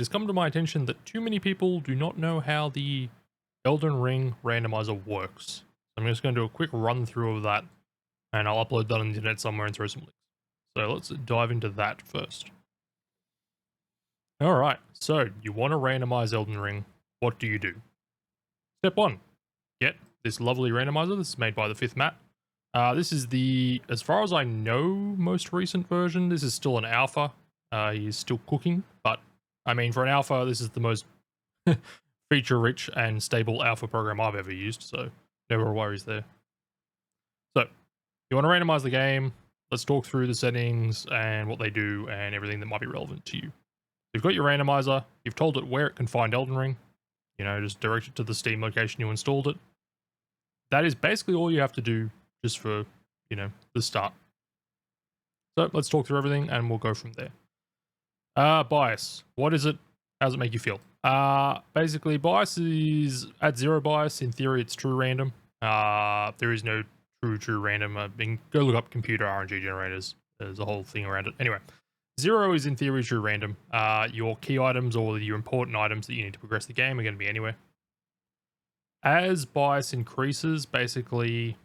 has come to my attention that too many people do not know how the Elden Ring randomizer works. I'm just going to do a quick run through of that, and I'll upload that on the internet somewhere and throw some links. So let's dive into that first. Alright, so you want to randomize Elden Ring. What do you do? Step 1. Get this lovely randomizer. This is made by thefithmatt. This is the, as far as I know, most recent version. This is still an alpha. He's still cooking, but I mean, for an alpha, this is the most feature-rich and stable alpha program I've ever used, so no worries there. So, you want to randomize the game. Let's talk through the settings and what they do and everything that might be relevant to you. You've got your randomizer. You've told it where it can find Elden Ring. You know, just direct it to the Steam location you installed it. That is basically all you have to do just for, you know, the start. So let's talk through everything and we'll go from there. Bias. What is it? How does it make you feel? Basically, bias is at 0 bias. In theory, it's true random. There is no true random. Go look up computer RNG generators. There's a whole thing around it. Anyway, 0 is in theory true random. Your key items or your important items that you need to progress the game are going to be anywhere. As bias increases, basically,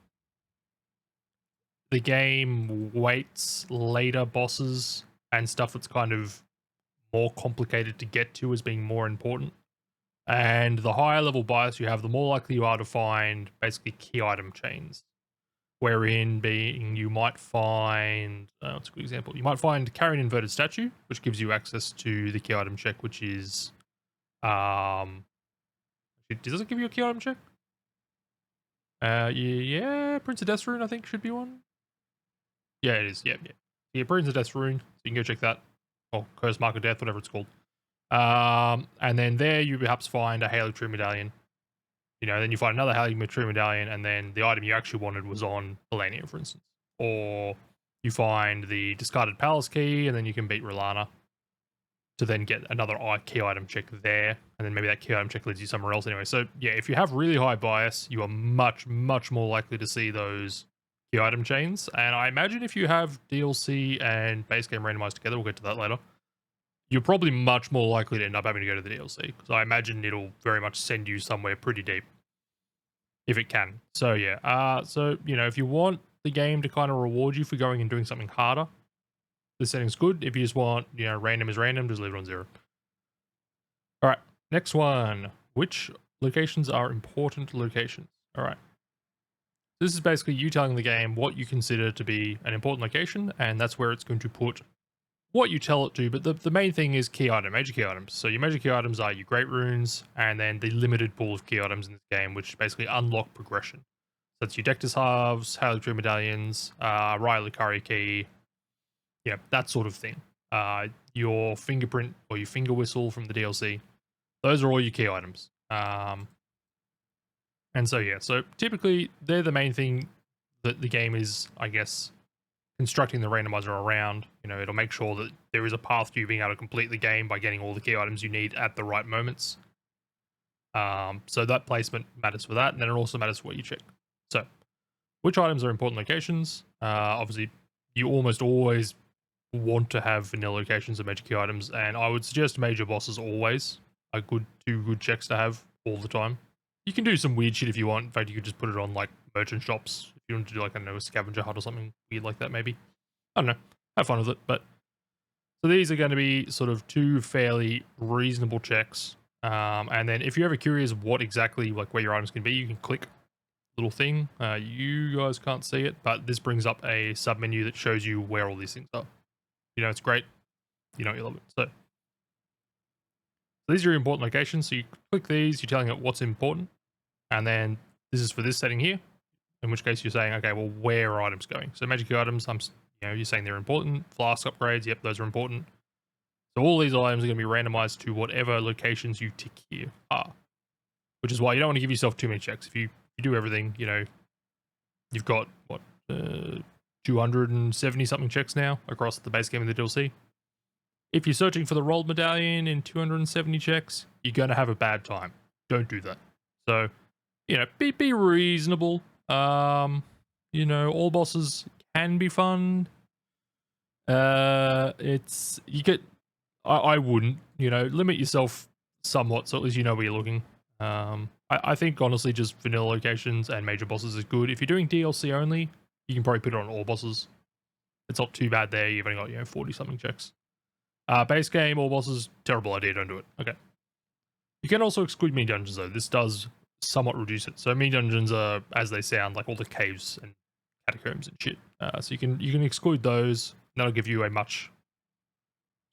the game weights later bosses and stuff that's kind of more complicated to get to as being more important. And the higher level bias you have, the more likely you are to find basically key item chains. Wherein being you might find, what's a good example? You might find carry an inverted statue, which gives you access to the key item check, which is, does it give you a key item check? Yeah, Prince of Death's Rune, I think, should be one. Yeah, it is. Yeah, Prince of Death's Rune. So you can go check that. Or Curse Mark of Death, whatever it's called. And then there you perhaps find a Halo True Medallion. You know, then you find another Halo True Medallion, and then the item you actually wanted was on Elania, for instance. Or you find the discarded palace key, and then you can beat Rolana to then get another key item check there, and then maybe that key item check leads you somewhere else anyway. So yeah, if you have really high bias, you are much more likely to see those key item chains. And I imagine if you have DLC and base game randomized together, we'll get to that later, you're probably much more likely to end up having to go to the DLC, because I imagine it'll very much send you somewhere pretty deep if it can. So yeah, so you know, if you want the game to kind of reward you for going and doing something harder, this setting's good. If you just want, you know, random is random, just leave it on 0. All right, next one. Which locations are important locations? All right. This is basically you telling the game what you consider to be an important location, and that's where it's going to put what you tell it to. But the main thing is major key items. So your major key items are your great runes, and then the limited pool of key items in this game, which basically unlock progression. So that's your Dectus halves, Halo True Medallions, Raya Lucaria key, yeah, that sort of thing. Your fingerprint or your finger whistle from the DLC. Those are all your key items. And so yeah, so typically they're the main thing that the game is, I guess, constructing the randomizer around. You know, it'll make sure that there is a path to you being able to complete the game by getting all the key items you need at the right moments. So that placement matters for that, and then it also matters for what you check. So, which items are important locations? Obviously, you almost always want to have vanilla locations of major key items, and I would suggest major bosses always are two good checks to have all the time. You can do some weird shit if you want. In fact, you could just put it on like merchant shops if you want to do like, I don't know, a scavenger hunt or something weird like that. Maybe, I don't know, have fun with it. But so these are going to be sort of 2 fairly reasonable checks. And then if you're ever curious what exactly like where your items can be, you can click little thing. You guys can't see it, but this brings up a sub menu that shows you where all these things are. You know, it's great. You know, you love it. So these are your important locations. So you click these, you're telling it what's important. And then this is for this setting here, in which case you're saying, okay, well, where are items going? So magic key items, you're saying they're important. Flask upgrades, yep, those are important. So all these items are going to be randomized to whatever locations you tick here are, which is why you don't want to give yourself too many checks. If you do everything, you know, you've got, 270 something checks now across the base game and the DLC. If you're searching for the rolled medallion in 270 checks, you're going to have a bad time. Don't do that. So, you know, be reasonable. You know, all bosses can be fun. You get I wouldn't, you know, limit yourself somewhat so at least you know where you're looking. I think honestly just vanilla locations and major bosses is good. If you're doing DLC only, you can probably put it on all bosses. It's not too bad there. You've only got, you know, 40 something checks. Base game, all bosses, terrible idea, don't do it. Okay. You can also exclude mini dungeons though. This does somewhat reduce it. So mini dungeons are, as they sound, like all the caves and catacombs and shit. So you can exclude those. That'll give you a much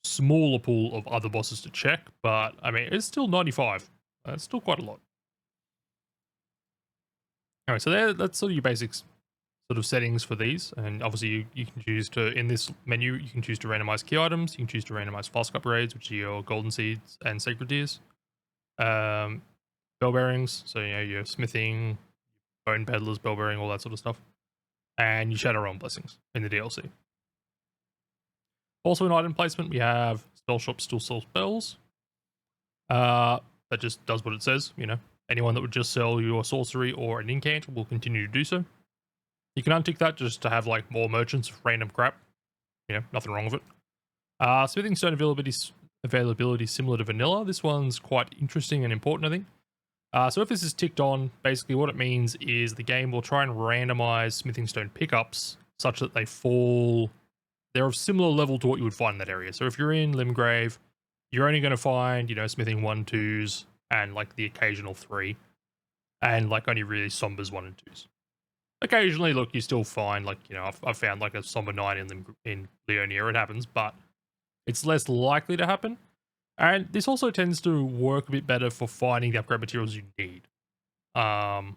smaller pool of other bosses to check. But I mean, it's still 95. That's still quite a lot. Anyway, so that's sort of your basics sort of settings for these. And obviously you can choose to, in this menu, you can choose to randomize key items. You can choose to randomize flask upgrades, which are your golden seeds and sacred tears. Bell bearings, so you know, your smithing, bone peddlers, bell bearing, all that sort of stuff. And your shadow realm blessings in the DLC. Also in item placement, we have spell shop still sells spells. That just does what it says, you know. Anyone that would just sell your sorcery or an incant will continue to do so. You can untick that just to have like more merchants of random crap. You know, nothing wrong with it. Smithing stone availability similar to vanilla. This one's quite interesting and important, I think. So if this is ticked on, basically what it means is the game will try and randomize smithing stone pickups such that they're of similar level to what you would find in that area. So if you're in Limgrave, you're only going to find, you know, smithing 1, 2s and like the occasional 3 and like only really sombers 1 and 2s. Occasionally, look, you still find like, you know, I've found like a somber 9 in Leonia, it happens, but it's less likely to happen. And this also tends to work a bit better for finding the upgrade materials you need. You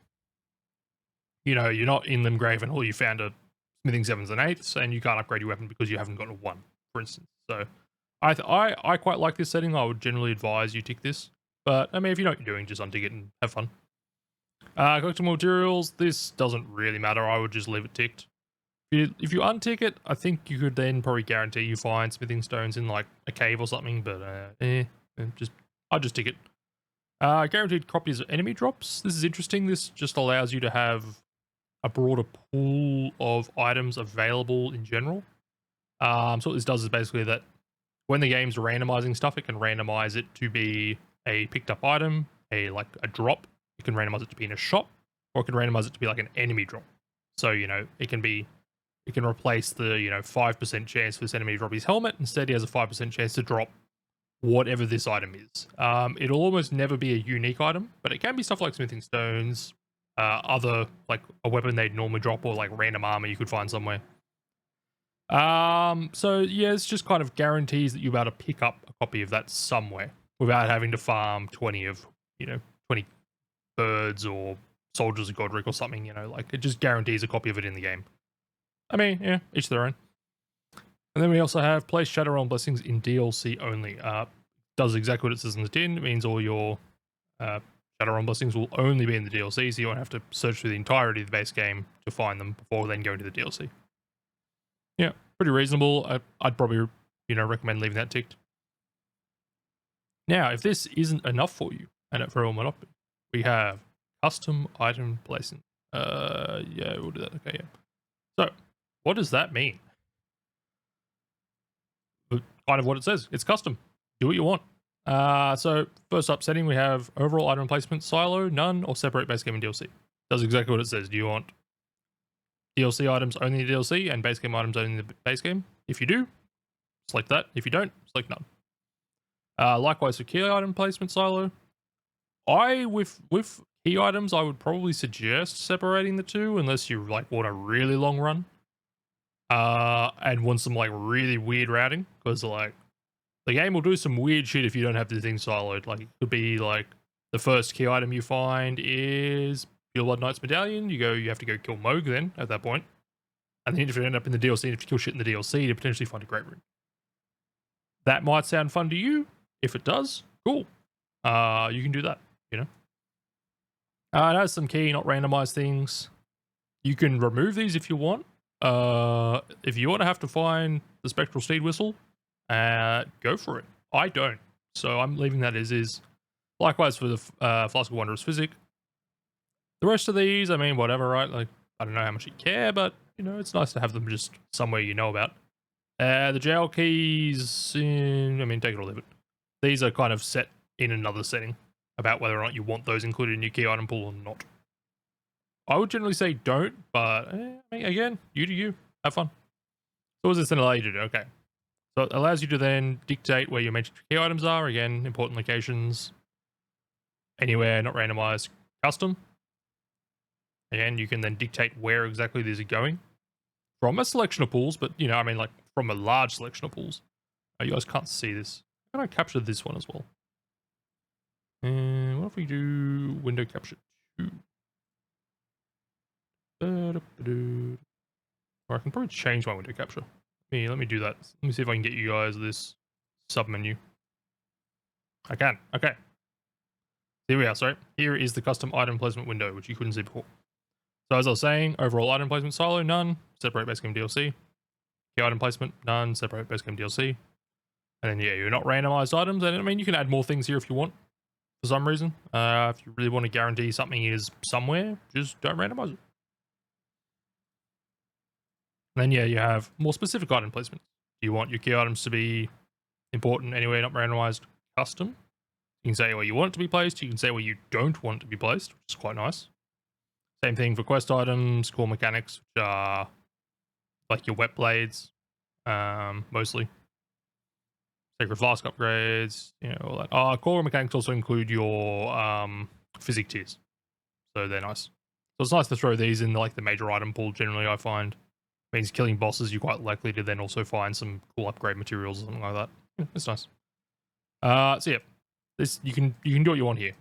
know, you're not in Limgrave and all you found are smithing 7s and 8s, and you can't upgrade your weapon because you haven't got a 1, for instance. So I quite like this setting. I would generally advise you tick this. But, I mean, if you know what you're doing, just untick it and have fun. Collectible materials, this doesn't really matter. I would just leave it ticked. If you untick it, I think you could then probably guarantee you find smithing stones in like a cave or something, but I'll just tick it. Guaranteed copies of enemy drops. This is interesting. This just allows you to have a broader pool of items available in general. So what this does is basically that when the game's randomizing stuff, it can randomize it to be a picked up item, a drop. It can randomize it to be in a shop, or it can randomize it to be like an enemy drop. So, you know, it can replace the, you know, 5% chance for this enemy to drop his helmet. Instead, he has a 5% chance to drop whatever this item is. It'll almost never be a unique item, but it can be stuff like smithing stones, other, like a weapon they'd normally drop, or like random armor you could find somewhere. So yeah, it's just kind of guarantees that you'll be able to pick up a copy of that somewhere without having to farm 20 birds or soldiers of Godric or something, you know, like it just guarantees a copy of it in the game. I mean, yeah, each their own. And then we also have place Shadow Realm Blessings in DLC only. Does exactly what it says in the tin. It means all your Shadow Realm Blessings will only be in the DLC, so you won't have to search through the entirety of the base game to find them before then going to the DLC. Yeah, pretty reasonable. I'd probably, you know, recommend leaving that ticked. Now, if this isn't enough for you, and it very well might not be, we have custom item placement. Yeah, we'll do that. Okay, yeah. So, what does that mean? Kind of what it says. It's custom. Do what you want. So, first up setting, we have overall item placement, silo, none, or separate base game and DLC. Does exactly what it says. Do you want DLC items only in the DLC and base game items only in the base game? If you do, select that. If you don't, select none. Likewise for key item placement silo, with key items, I would probably suggest separating the two unless you like want a really long run. And want some like really weird routing, because like the game will do some weird shit if you don't have the thing siloed. Like it could be like the first key item you find is Pure Blood Knight's Medallion. You have to go kill Moog then at that point. And then if you end up in the DLC, if you kill shit in the DLC to potentially find a great rune. That might sound fun to you. If it does, cool. You can do that, you know. It has some key, not randomized things. You can remove these if you want. If you want to have to find the Spectral Steed Whistle, go for it. I don't, so I'm leaving that as is. Likewise for the Flask of Wondrous Physic. The rest of these, I mean, whatever, right? Like, I don't know how much you care, but, you know, it's nice to have them just somewhere you know about. The jail keys, I mean, take it or leave it. These are kind of set in another setting about whether or not you want those included in your key item pool or not. I would generally say don't, but again, you do you. Have fun. So what does this then allow you to do? Okay. So it allows you to then dictate where your major key items are. Again, important locations. Anywhere, not randomized, custom. Again, you can then dictate where exactly these are going from a selection of pools, but I mean, like from a large selection of pools. You guys can't see this. How can I capture this one as well? And what if we do window capture 2? Or I can probably change my window capture. Let me do that. Let me see if I can get you guys this sub menu. I can. Okay. Here we are. Sorry. Here is the custom item placement window, which you couldn't see before. So as I was saying, overall item placement silo, none. Separate base game DLC. Key item placement, none. Separate base game DLC. And then you're not randomized items. And I mean, you can add more things here if you want. For some reason, if you really want to guarantee something is somewhere, just don't randomize it. And then you have more specific item placement. Do you want your key items to be important anywhere, not randomized, custom? You can say where you want it to be placed. You can say where you don't want it to be placed, which is quite nice. Same thing for quest items, core mechanics, which are like your wet blades, mostly. Sacred Flask upgrades, all that. Core mechanics also include your physic tiers, so they're nice. So it's nice to throw these in like the major item pool. Generally, I find means killing bosses, you're quite likely to then also find some cool upgrade materials or something like that. It's nice. So yeah, this you can do what you want here.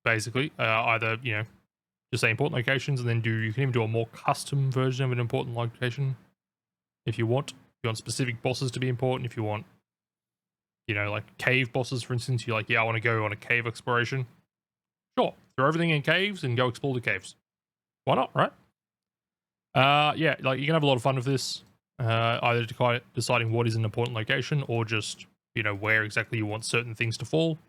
Basically, either just say important locations, and then you can even do a more custom version of an important location if you want. If you want specific bosses to be important, if you want like cave bosses, for instance, you're like, I want to go on a cave exploration. Sure, throw everything in caves and go explore the caves. Why not, right? Yeah, like you can have a lot of fun with this. Either deciding what is an important location or just, where exactly you want certain things to fall.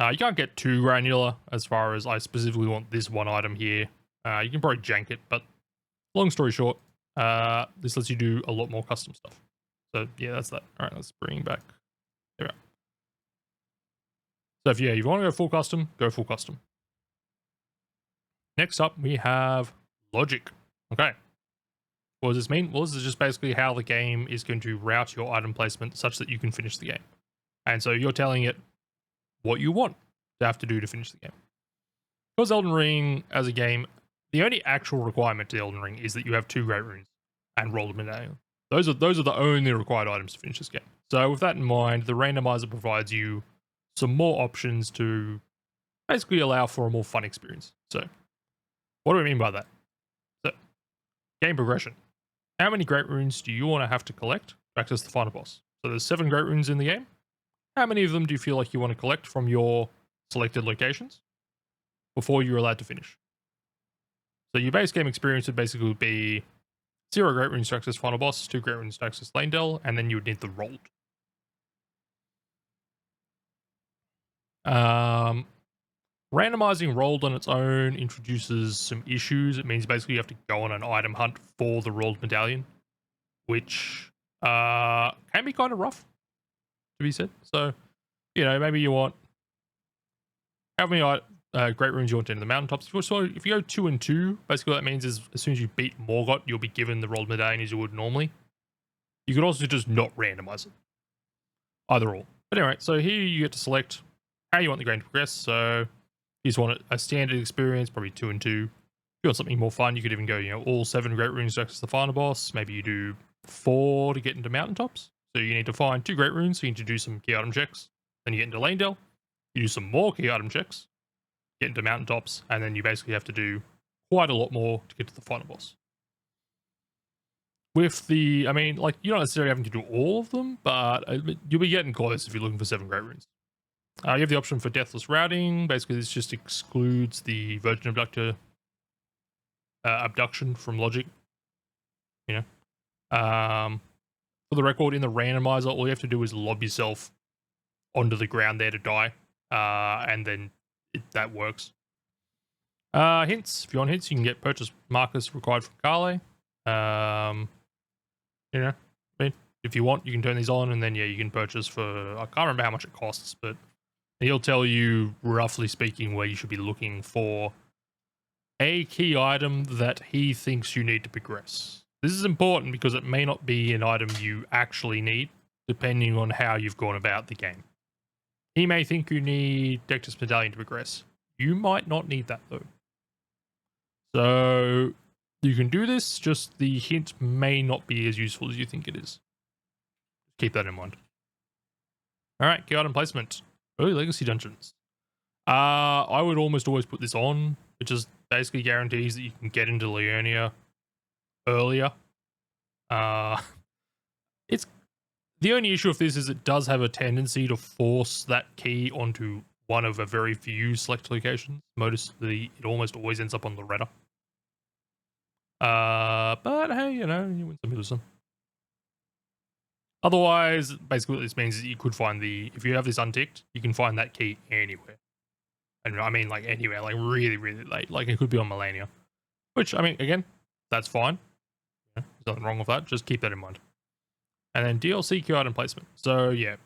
You can't get too granular as far as I specifically want this one item here. You can probably jank it, but long story short, this lets you do a lot more custom stuff. So yeah, that's that. All right, let's bring back. There we go. So if you want to go full custom, go full custom. Next up, we have logic. Okay. What does this mean? Well, this is just basically how the game is going to route your item placement such that you can finish the game. And so you're telling it what you want to have to do to finish the game. Because Elden Ring, as a game, the only actual requirement to Elden Ring is that you have 2 Great Runes and roll them in. Those are the only required items to finish this game. So with that in mind, the randomizer provides you some more options to basically allow for a more fun experience. So what do we mean by that? So game progression. How many Great Runes do you want to have to collect to access the final boss? So there's 7 Great Runes in the game. How many of them do you feel like you want to collect from your selected locations before you're allowed to finish? So your base game experience would basically be 0 Great Runes to access final boss, 2 Great Runes to access Lane Dell, and then you would need the rolled. Randomizing rolled on its own introduces some issues. It means basically you have to go on an item hunt for the rolled medallion, which can be kind of rough, to be said. So, maybe you want how many Great Runes you want into the mountaintops. So if you go 2 and 2, basically what that means is as soon as you beat Morgott, you'll be given the rolled medallion as you would normally. You could also just not randomize it. Either or. But anyway, so here you get to select how you want the game to progress. So if you just want a standard experience, probably 2 and 2. If you want something more fun, you could even go, all 7 Great Runes to access the final boss. Maybe you do 4 to get into mountaintops. So you need to find 2 Great Runes, so you need to do some key item checks. Then you get into Lane Dell. You do some more key item checks. Get into mountaintops, and then you basically have to do quite a lot more to get to the final boss. With you're not necessarily having to do all of them, but you'll be getting close if you're looking for 7 Great Runes. You have the option for deathless routing. Basically, this just excludes the Virgin Abductor abduction from logic. For the record, in the randomizer, all you have to do is lob yourself onto the ground there to die, and then that works. Hints. If you want hints, you can get purchase markers required from Kale. if you want, you can turn these on, and then yeah, you can purchase for, I can't remember how much it costs, but he'll tell you, roughly speaking, where you should be looking for a key item that he thinks you need to progress. This is important because it may not be an item you actually need, depending on how you've gone about the game. He may think you need Dectus Medallion to progress. You might not need that, though. So you can do this, just the hint may not be as useful as you think it is. Keep that in mind. Alright, key item placement. Early Legacy Dungeons. I would almost always put this on. It just basically guarantees that you can get into Liurnia earlier. It's the only issue of this is it does have a tendency to force that key onto one of a very few select locations. Notice it almost always ends up on Loretta. But hey, you know, you win some, you lose some. Otherwise, basically what this means is that you could find if you have this unticked, you can find that key anywhere. And I mean, like anywhere, like really, really late. Like it could be on Melania. Which, I mean, again, that's fine. Yeah, there's nothing wrong with that. Just keep that in mind. And then DLC key item placement. So yeah,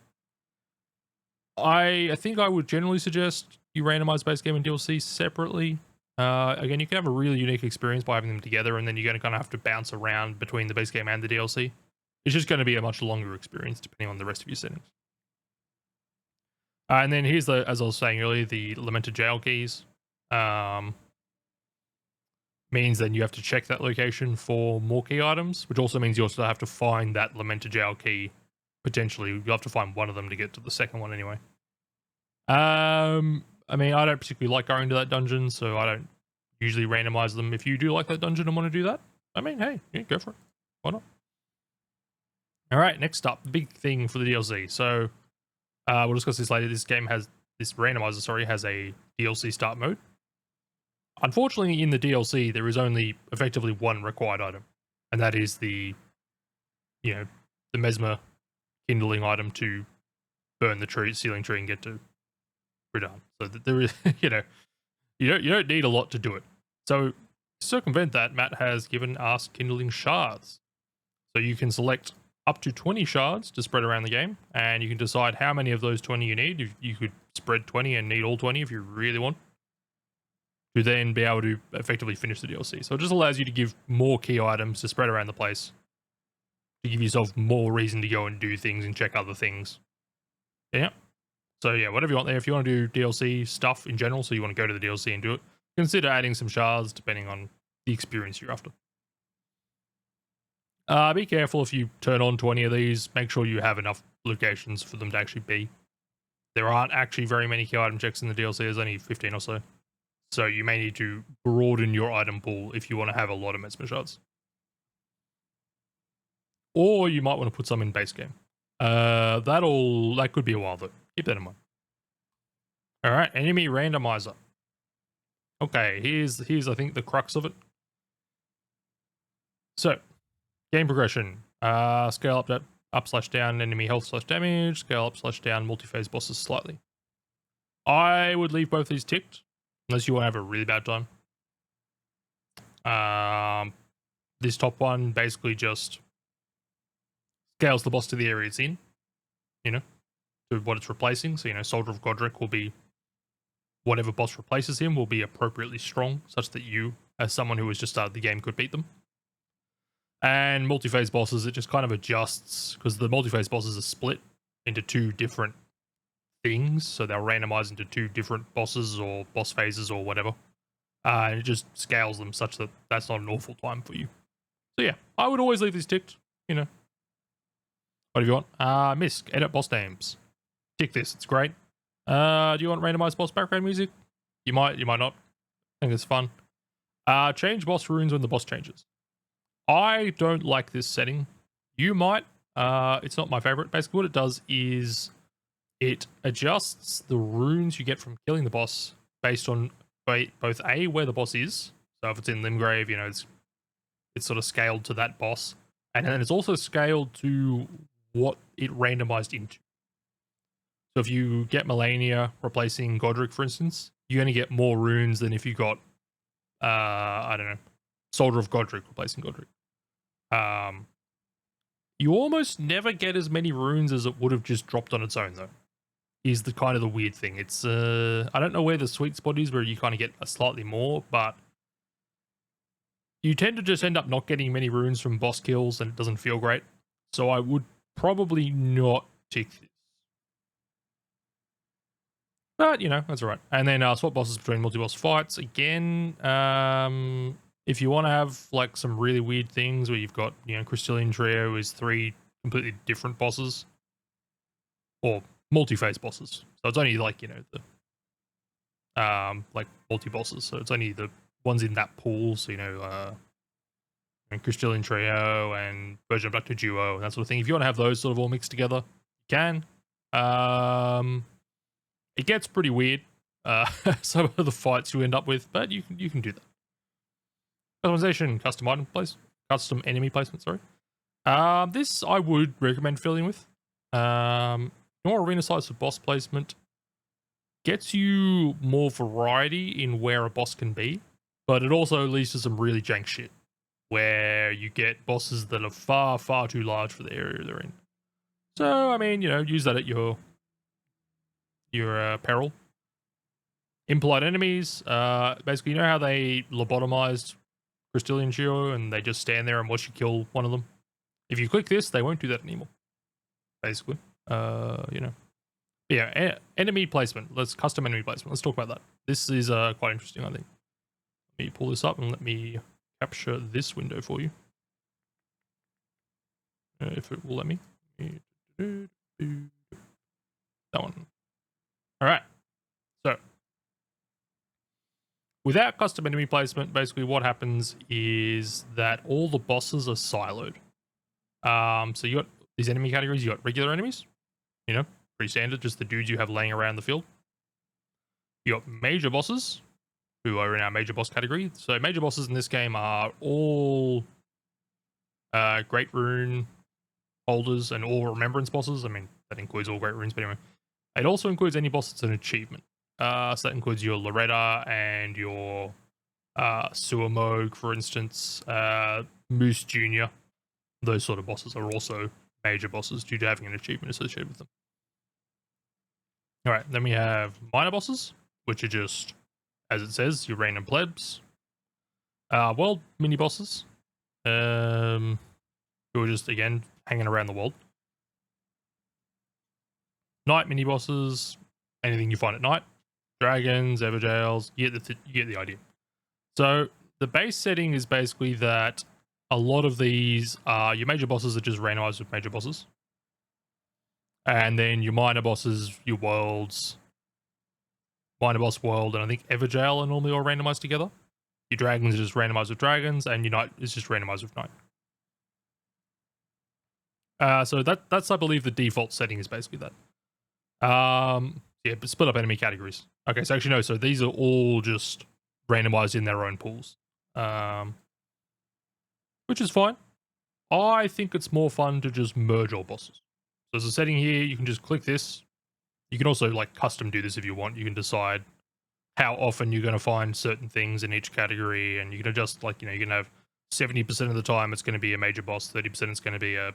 I think I would generally suggest you randomize base game and DLC separately. Again, you can have a really unique experience by having them together, and then you're going to kind of have to bounce around between the base game and the DLC. It's just going to be a much longer experience depending on the rest of your settings. And then here's as I was saying earlier, the Lamented Jail keys. Means then you have to check that location for more key items, which also means you also have to find that Lamented Jail key. Potentially, you have to find one of them to get to the second one anyway. I mean, I don't particularly like going to that dungeon, so I don't usually randomize them. If you do like that dungeon and want to do that, I mean, hey, yeah, go for it. Why not? All right, next up, the big thing for the DLC. So we'll discuss this later. This randomizer, has a DLC start mode. Unfortunately, in the DLC, there is only effectively one required item, and that is the Mesmer kindling item to burn the ceiling tree and get to Ridan. So there is, you don't need a lot to do it. So to circumvent that, Matt has given us kindling shards. So you can select up to 20 shards to spread around the game, and you can decide how many of those 20 you need. You could spread 20 and need all 20 if you really want, to then be able to effectively finish the DLC. So it just allows you to give more key items to spread around the place, to give yourself more reason to go and do things and check other things. Yeah. So yeah, whatever you want there. If you want to do DLC stuff in general, so you want to go to the DLC and do it, consider adding some shards depending on the experience you're after. Be careful if you turn on 20 of these. Make sure you have enough locations for them to actually be. There aren't actually very many key item checks in the DLC. There's only 15 or so. So you may need to broaden your item pool if you want to have a lot of Mesmer shards. Or you might want to put some in base game. That could be a while though. Keep that in mind. All right, enemy randomizer. Okay, here's I think the crux of it. So, game progression. Scale up/down enemy health/damage. Scale up/down multi-phase bosses slightly. I would leave both these ticked unless you want to have a really bad time. This top one basically just scales the boss to the area it's in, to what it's replacing. So, Soldier of Godric will be, whatever boss replaces him will be appropriately strong, such that you, as someone who has just started the game, could beat them. And multi-phase bosses, it just kind of adjusts, because the multi-phase bosses are split into two different things, so they'll randomize into two different bosses or boss phases or whatever. And it just scales them such that that's not an awful time for you. So yeah, I would always leave these ticked, Whatever you want. Misc, edit boss names. Tick this, it's great. Do you want randomized boss background music? You might not. I think it's fun. Change boss runes when the boss changes. I don't like this setting. You might. It's not my favorite. Basically what it does is it adjusts the runes you get from killing the boss based on both A, where the boss is. So if it's in Limgrave, it's sort of scaled to that boss. And then it's also scaled to what it randomized into. So if you get Melania replacing Godric, for instance, you're going to get more runes than if you got, Soldier of Godric replacing Godric. You almost never get as many runes as it would have just dropped on its own, though. Is the kind of the weird thing. It's I don't know where the sweet spot is where you kind of get a slightly more, but you tend to just end up not getting many runes from boss kills, and it doesn't feel great. So I would probably not tick this. But, you know, that's all right. And then swap bosses between multi-boss fights. Again, if you want to have, like, some really weird things where you've got, you know, Crystalline Trio is 3 completely different bosses. Or multi-phase bosses. So it's only, like, you know, the, like, multi-bosses. So it's only the ones in that pool. So, you know, Crystalline Trio and Version Abductor Duo and that sort of thing. If you want to have those sort of all mixed together, you can. It gets pretty weird, some of the fights you end up with, but you can do that. Customization, custom enemy placement. Sorry, this I would recommend filling with. More arena size for boss placement gets you more variety in where a boss can be, but it also leads to some really jank shit where you get bosses that are far too large for the area they're in. So I mean, you know, use that at your peril. Impolite enemies, basically, you know how they lobotomized Crystalline Trio and they just stand there and watch you kill one of them? If you click this, they won't do that anymore, basically. You know. But yeah, enemy placement. Let's custom enemy placement. Let's talk about that. This is quite interesting, I think. Let me pull this up and let me capture this window for you. If it will let me. That one. All right. So, without custom enemy placement, basically what happens is that all the bosses are siloed. So you got these enemy categories. You got regular enemies, you know, pretty standard, just the dudes you have laying around the field. You got major bosses, who are in our major boss category. So major bosses in this game are all Great Rune holders and all Remembrance bosses. I mean, that includes all Great Runes, but anyway. It also includes any boss that's an achievement. So that includes your Loretta and your Suamog, for instance, Moose Jr. Those sort of bosses are also major bosses due to having an achievement associated with them. All right, then we have minor bosses, which are just, as it says, your random plebs. World mini bosses, who are just, again, hanging around the world. Night mini bosses, anything you find at night. Dragons, Everjails, you get the idea. So the base setting is basically that a lot of these your major bosses are just randomized with major bosses. And then your minor bosses, your worlds, minor boss world, and I think Everjail are normally all randomized together. Your dragons are just randomized with dragons, and your night is just randomized with night. So that's I believe the default setting is basically that. Yeah, but split up enemy categories. Okay, so actually no, so these are all just randomized in their own pools. Which is fine. I think it's more fun to just merge all bosses. So there's a setting here, you can just click this. You can also like custom do this if you want. You can decide how often you're going to find certain things in each category, and you can adjust, like, you know, you can have 70% of the time it's going to be a major boss, 30% it's going to be a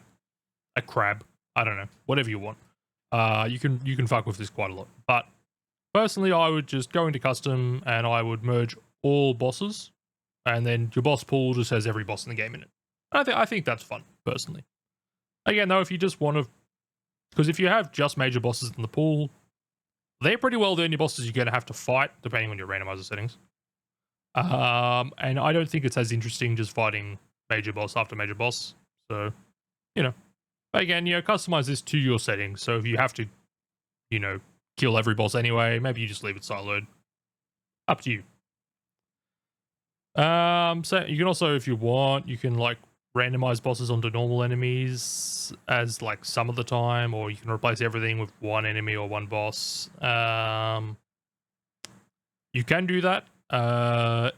crab. I don't know, whatever you want. You can fuck with this quite a lot. But personally, I would just go into custom and I would merge all bosses, and then your boss pool just has every boss in the game in it. I think that's fun, personally. Again, though, if you just want to, because if you have just major bosses in the pool, they're pretty well the only bosses you're going to have to fight, depending on your randomizer settings. And I don't think it's as interesting just fighting major boss after major boss. So, you know. But again, you know, customize this to your settings. So if you have to, you know, kill every boss anyway, maybe you just leave it siloed. Up to you. So you can also, if you want, you can like randomize bosses onto normal enemies as like some of the time, or you can replace everything with one enemy or one boss. You can do that.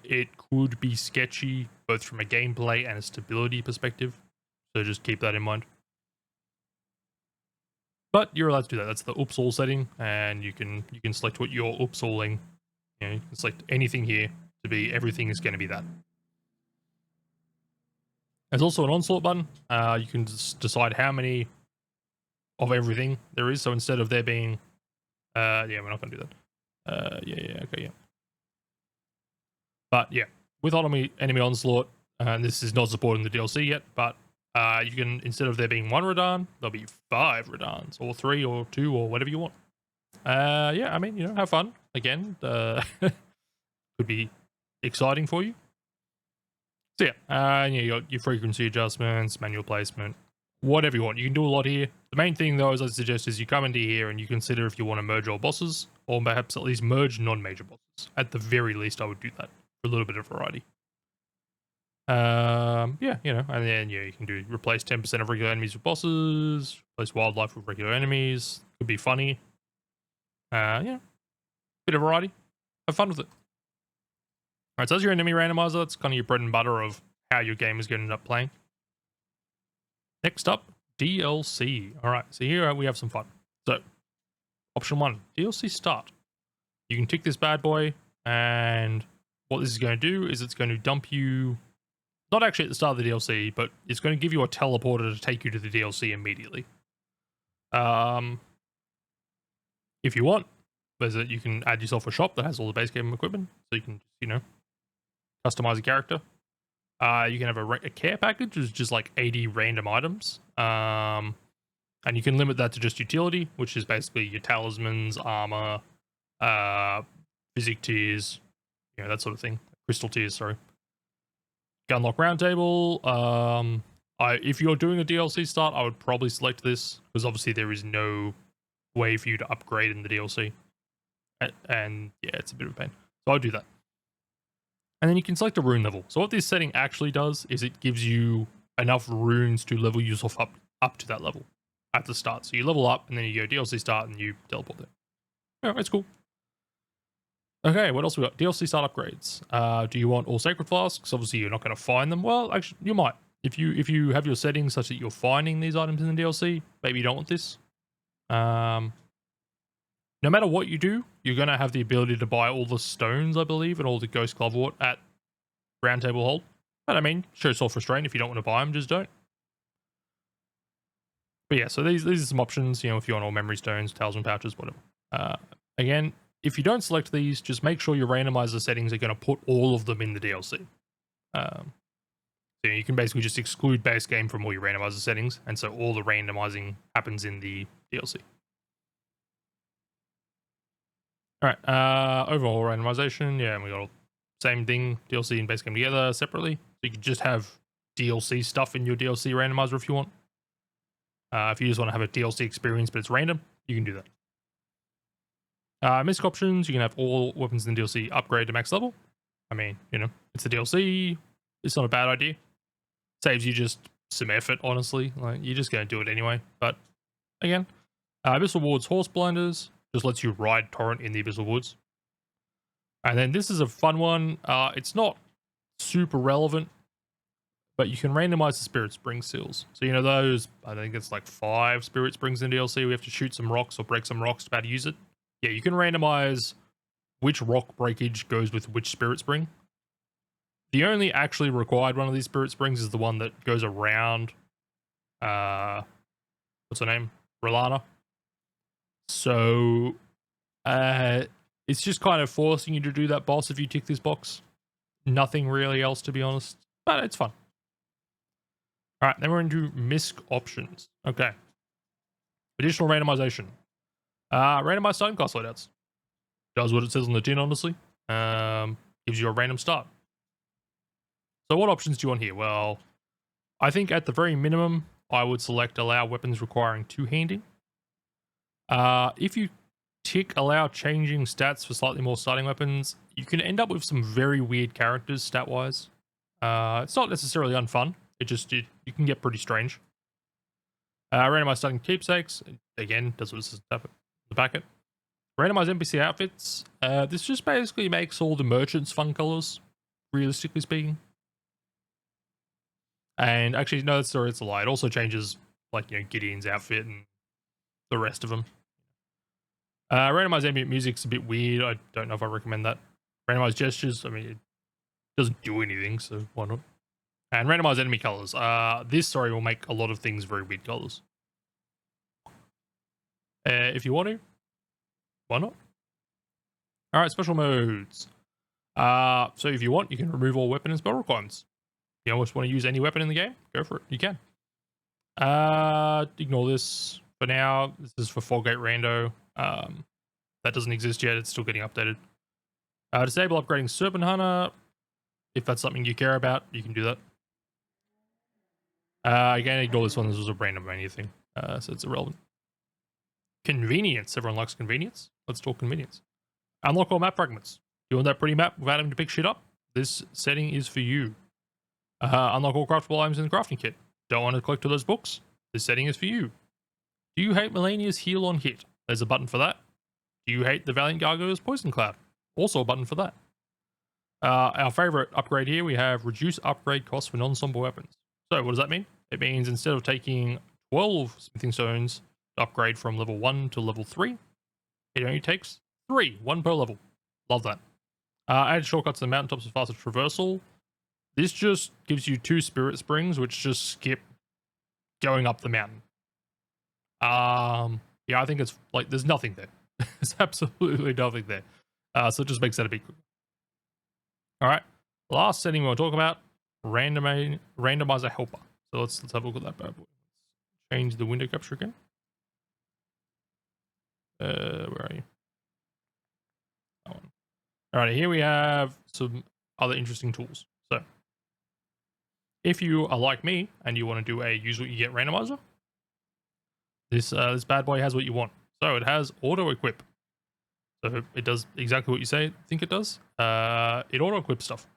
It could be sketchy both from a gameplay and a stability perspective, so just keep that in mind. But you're allowed to do that. That's the oops all setting, and you can select what you're oops alling. You know, you can select anything here to be, everything is going to be that. There's also an onslaught button. You can just decide how many of everything there is. So instead of there being, yeah, we're not going to do that. Yeah, okay, yeah. But yeah, with enemy onslaught, and this is not supporting the DLC yet, but you can, instead of there being 1 Radahn, there'll be 5 Radahns, or 3, or 2, or whatever you want. Yeah, I mean, have fun. Again, could be exciting for you. So yeah, you got your frequency adjustments, manual placement, whatever you want. You can do a lot here. The main thing, though, as I suggest, is you come into here and you consider if you want to merge all bosses, or perhaps at least merge non-major bosses. At the very least, I would do that for a little bit of variety. Yeah, and then you can do replace 10% of regular enemies with bosses, replace wildlife with regular enemies. Could be funny. Yeah, bit of variety. Have fun with it. Alright, so that's your enemy randomizer. That's kind of your bread and butter of how your game is going to end up playing. Next up, DLC. Alright, so here we have some fun. So, option 1, DLC start. You can tick this bad boy, and what this is going to do is it's going to dump you, not actually at the start of the DLC, but it's going to give you a teleporter to take you to the DLC immediately. If you want, you can add yourself a shop that has all the base game equipment, so you can, customize a character. You can have a care package, which is just like 80 random items. And you can limit that to just utility, which is basically your talismans, armor, physic tiers, that sort of thing. Crystal tiers, sorry. Gunlock roundtable. If you're doing a DLC start, I would probably select this, because obviously there is no way for you to upgrade in the DLC. And yeah, it's a bit of a pain. So I'll do that. And then you can select a rune level. So what this setting actually does is it gives you enough runes to level yourself up to that level at the start. So you level up, and then you go DLC start, and you teleport there. Yeah, it's cool. Okay, what else we got? DLC start upgrades. Do you want all sacred flasks? Obviously, you're not going to find them. Well, actually, you might. If you have your settings such that you're finding these items in the DLC, maybe you don't want this. No matter what you do, you're going to have the ability to buy all the stones, I believe, and all the Ghost Glovewort at Roundtable Hold. But I mean, show self-restraint. If you don't want to buy them, just don't. But yeah, so these are some options, if you want all memory stones, talisman pouches, whatever. Again, if you don't select these, just make sure your randomizer settings are going to put all of them in the DLC. So you can basically just exclude base game from all your randomizer settings, and so all the randomizing happens in the DLC. Alright, overall randomization, yeah, and we got all same thing, DLC and base game together separately. So you can just have DLC stuff in your DLC randomizer if you want. If you just want to have a DLC experience but it's random, you can do that. Misc Options, you can have all weapons in the DLC upgrade to max level. I mean, it's the DLC. It's not a bad idea. Saves you just some effort, honestly. Like, you're just going to do it anyway. But again, Abyssal Ward's Horse Blinders just lets you ride Torrent in the Abyssal Woods. And then this is a fun one. It's not super relevant, but you can randomize the Spirit Spring seals. So those, I think it's like 5 Spirit Springs in DLC. We have to shoot some rocks or break some rocks to be able to use it. Yeah, you can randomize which rock breakage goes with which Spirit Spring. The only actually required one of these Spirit Springs is the one that goes around, what's her name? Rolana. So, it's just kind of forcing you to do that boss if you tick this box. Nothing really else, to be honest, but it's fun. All right, then we're into Misc Options. Okay. Additional randomization. Randomized starting class loadouts. Does what it says on the tin, honestly. Gives you a random start. So what options do you want here? Well, I think at the very minimum, I would select allow weapons requiring two-handing. If you tick allow changing stats for slightly more starting weapons, you can end up with some very weird characters stat-wise. It's not necessarily unfun. You can get pretty strange. Randomized starting keepsakes. Again, does what it says at the packet. Randomized NPC outfits. This just basically makes all the merchants fun colors, realistically speaking. And actually, no, it's a lie. It also changes, like, Gideon's outfit and the rest of them. Randomized ambient music's a bit weird. I don't know if I recommend that. Randomized gestures, I mean, it doesn't do anything, so why not? And randomize enemy colors. This, sorry, will make a lot of things very weird colors. If you want to, why not? All right, special modes. So if you want, you can remove all weapon and spell requirements. You almost want to use any weapon in the game? Go for it. You can. Ignore this for now. This is for Fogate Rando. That doesn't exist yet. It's still getting updated. Disable upgrading Serpent Hunter. If that's something you care about, you can do that. Again, ignore this one. This was a random mania thing, so it's irrelevant. Convenience. Everyone likes convenience. Let's talk convenience. Unlock all map fragments. You want that pretty map without having to pick shit up? This setting is for you. Unlock all craftable items in the crafting kit. Don't want to collect all those books? This setting is for you. Do you hate Melania's heal on hit? There's a button for that. Do you hate the Valiant Gargoyle's Poison Cloud? Also a button for that. Our favorite upgrade here, we have reduce upgrade costs for non-somber weapons. So what does that mean? It means instead of taking 12 smithing stones to upgrade from level 1 to level 3, it only takes 3, 1 per level. Love that. Add shortcuts to the mountaintops for faster traversal. This just gives you 2 spirit springs, which just skip going up the mountain. Yeah, I think it's like there's nothing there. There's absolutely nothing there. So it just makes that a bit quicker. All right, last setting we want to talk about, randomizer helper. So let's have a look at that bad boy. Change the window capture again. Where are you? That one. All right, here we have some other interesting tools. So if you are like me and you want to do a use what you get randomizer, this bad boy has what you want. So it has auto equip. So it does exactly what you think it does. It auto equips stuff.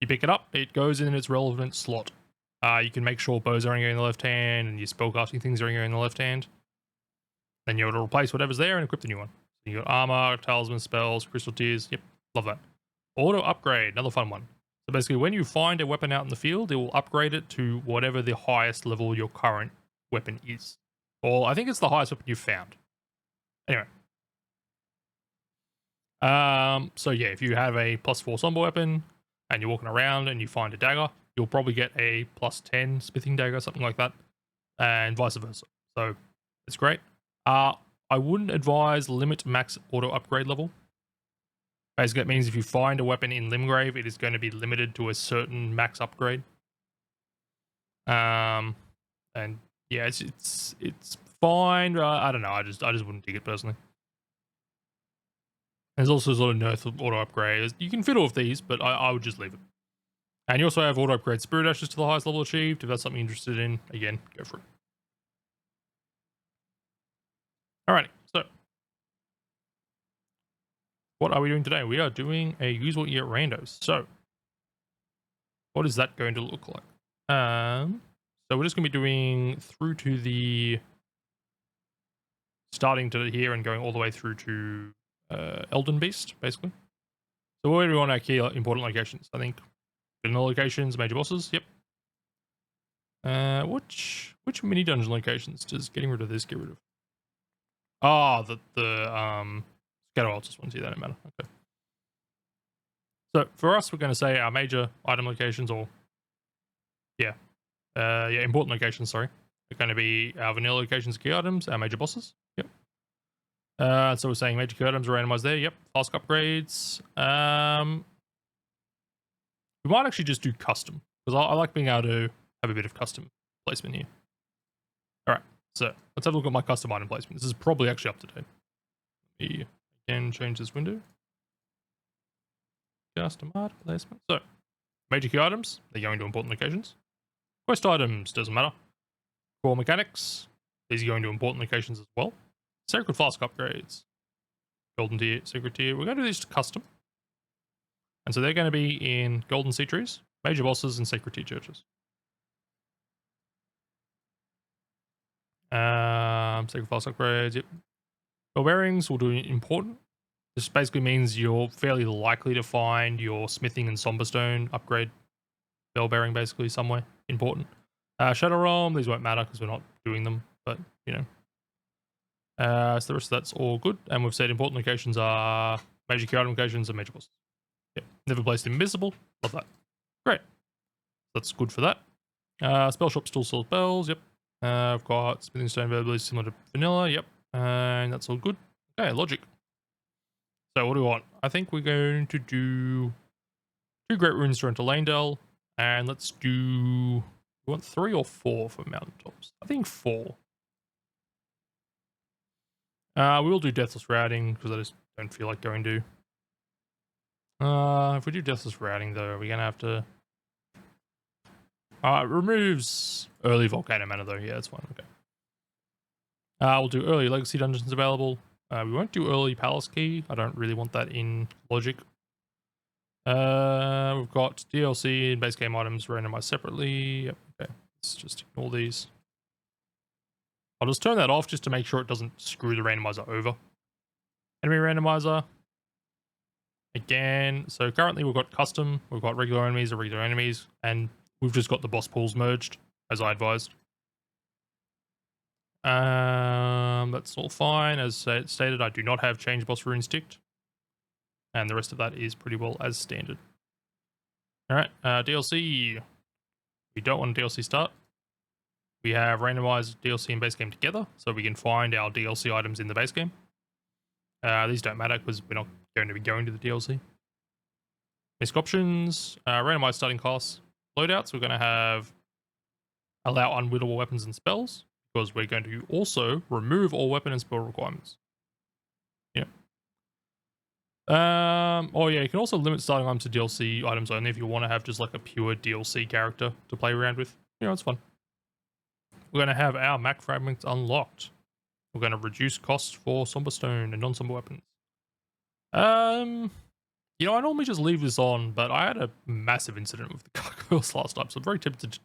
You pick it up, it goes in its relevant slot. You can make sure bows are only going in the left hand and your spellcasting things are only going in the left hand. Then you're able to replace whatever's there and equip the new one. So you got armor, talisman, spells, crystal tears. Yep, love that. Auto upgrade, another fun one. So basically, when you find a weapon out in the field, it will upgrade it to whatever the highest level your current weapon is. Or I think it's the highest weapon you've found. Anyway. So yeah, if you have a +4 somber weapon and you're walking around and you find a dagger, you'll probably get a +10 smithing dagger, something like that, and vice versa. So it's great. I wouldn't advise limit max auto upgrade level. Basically, it means if you find a weapon in Limgrave, it is going to be limited to a certain max upgrade. And yeah, it's fine. I don't know. I just wouldn't dig it personally. There's also sort of nerf auto upgrade. You can fiddle with these, but I would just leave it. And you also have auto upgrade spirit ashes to the highest level achieved. If that's something you're interested in, again, go for it. Alrighty, so what are we doing today? We are doing a use what you get randos. So what is that going to look like? So we're just going to be doing through to the starting to here and going all the way through to Elden Beast, basically. So where do we want our key important locations? I think vanilla locations, major bosses. Yep. Which mini dungeon locations does getting rid of this get rid of? Ah, the scatter ultras ones. Yeah, that don't matter. Okay. So for us, we're going to say our major item locations, or yeah, important locations. Sorry, are going to be our vanilla locations, key items, our major bosses. Yep. So we're saying major key items are randomized there. Yep. Task upgrades. We might actually just do custom because I like being able to have a bit of custom placement here. All right. So let's have a look at my custom item placement. This is probably actually up to date. Let me again change this window. Custom item placement. So major key items, they're going to important locations. Quest items, doesn't matter. Core mechanics, these are going to important locations as well. Sacred flask upgrades. Golden tier, secret tier. We're going to do these to custom. And so they're going to be in golden sea trees, major bosses, and sacred tier churches. Sacred flask upgrades, yep. Bell bearings will do important. This basically means you're fairly likely to find your smithing and somberstone upgrade bell bearing basically somewhere important. Shadow Realm, these won't matter because we're not doing them, but you know. So the rest of that's all good. And we've said important locations are major key item locations and major bosses. Yep. Never placed invisible. Love that. Great. So That's good for that. Spell shop still sells spells. Yep. I've got smithing stone availability similar to vanilla. Yep. And that's all good. Okay, logic. So what do we want? I think we're going to do 2 great runes to enter Lanedale, and let's do. We want 3 or 4 for mountaintops. I think 4. We will do Deathless Routing because I just don't feel like going to. If we do Deathless Routing though, we're gonna have to. It removes early Volcano Mana though. Yeah, that's fine. Okay. We'll do early Legacy Dungeons available. We won't do early Palace Key. I don't really want that in Logic. We've got DLC and base game items randomized separately. Yep. Okay. Let's just ignore these. I'll just turn that off just to make sure it doesn't screw the randomizer over. Enemy randomizer. Again, so currently we've got custom, we've got regular enemies, and we've just got the boss pools merged, as I advised. That's all fine. As stated, I do not have change boss runes ticked. And the rest of that is pretty well as standard. Alright, DLC. We don't want a DLC start. We have randomized DLC and base game together, so we can find our DLC items in the base game. These don't matter because we're not going to be going to the DLC. Misc Options, randomized starting class loadouts. We're going to have allow unwinnable weapons and spells because we're going to also remove all weapon and spell requirements. Yeah. Oh yeah, you can also limit starting items to DLC items only if you want to have just like a pure DLC character to play around with. You know, it's fun. We're going to have our Mac fragments unlocked. We're going to reduce costs for Somber Stone and non-Somber weapons. You know, I normally just leave this on, but I had a massive incident with the gargoyles last time, so I'm very tempted to do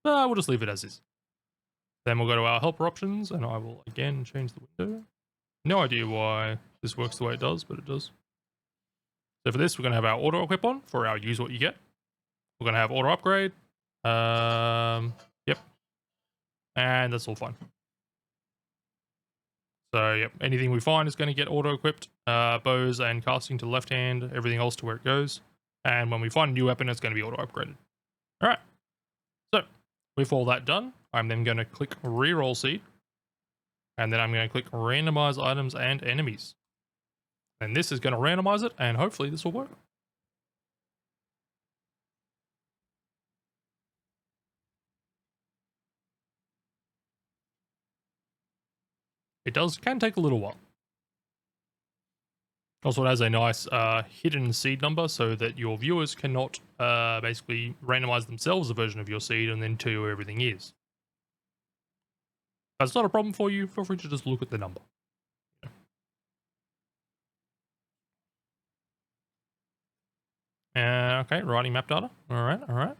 this. We'll just leave it as is. Then we'll go to our helper options, and I will again change the window. No idea why this works the way it does, but it does. So for this, we're going to have our auto equip on for our use what you get. We're going to have auto upgrade. Yep. And that's all fine. So, yep, anything we find is going to get auto-equipped. Bows and casting to the left hand, everything else to where it goes. And when we find a new weapon, it's going to be auto-upgraded. Alright. So, with all that done, I'm then going to click Reroll Seed. And then I'm going to click Randomize Items and Enemies. And this is going to randomize it, and hopefully this will work. It can take a little while. Also, it has a nice hidden seed number so that your viewers cannot basically randomize themselves a version of your seed and then tell you where everything is. If that's not a problem for you, feel free to just look at the number. Okay, writing map data. Alright.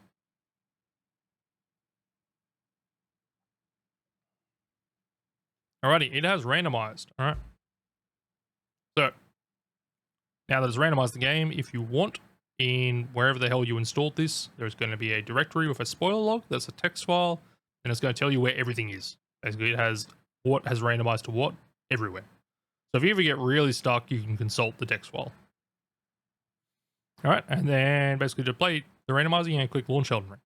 Alrighty, it has randomized. Alright. So, now that it's randomized the game, if you want, in wherever the hell you installed this, there's going to be a directory with a spoiler log. That's a text file, and it's going to tell you where everything is. Basically, it has what has randomized to what everywhere. So if you ever get really stuck, you can consult the text file. Alright, and then basically to play the randomizer, you can click Launch Elden Ring.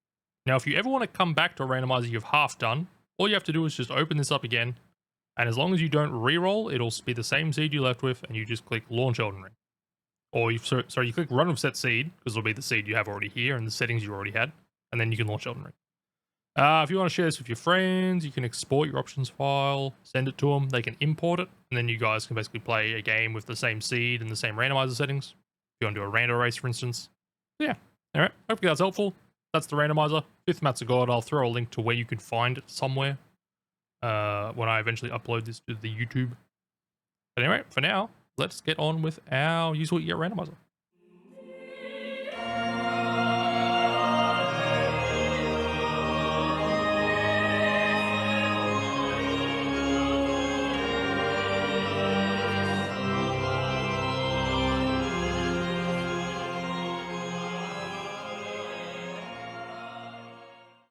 Now, if you ever want to come back to a randomizer you've half done, all you have to do is just open this up again. And as long as you don't re-roll, it'll be the same seed you left with, and you just click Launch Elden Ring. Or you click Run with Set Seed, because it'll be the seed you have already here and the settings you already had, and then you can launch Elden Ring. If you want to share this with your friends, you can export your options file, send it to them, they can import it, and then you guys can basically play a game with the same seed and the same randomizer settings. If you want to do a rando race, for instance. Yeah, alright, hopefully that's helpful. That's the randomizer. Fifth Matt's a God. I'll throw a link to where you can find it somewhere. When I eventually upload this to the YouTube. But anyway, for now, let's get on with our Use What You Get randomizer.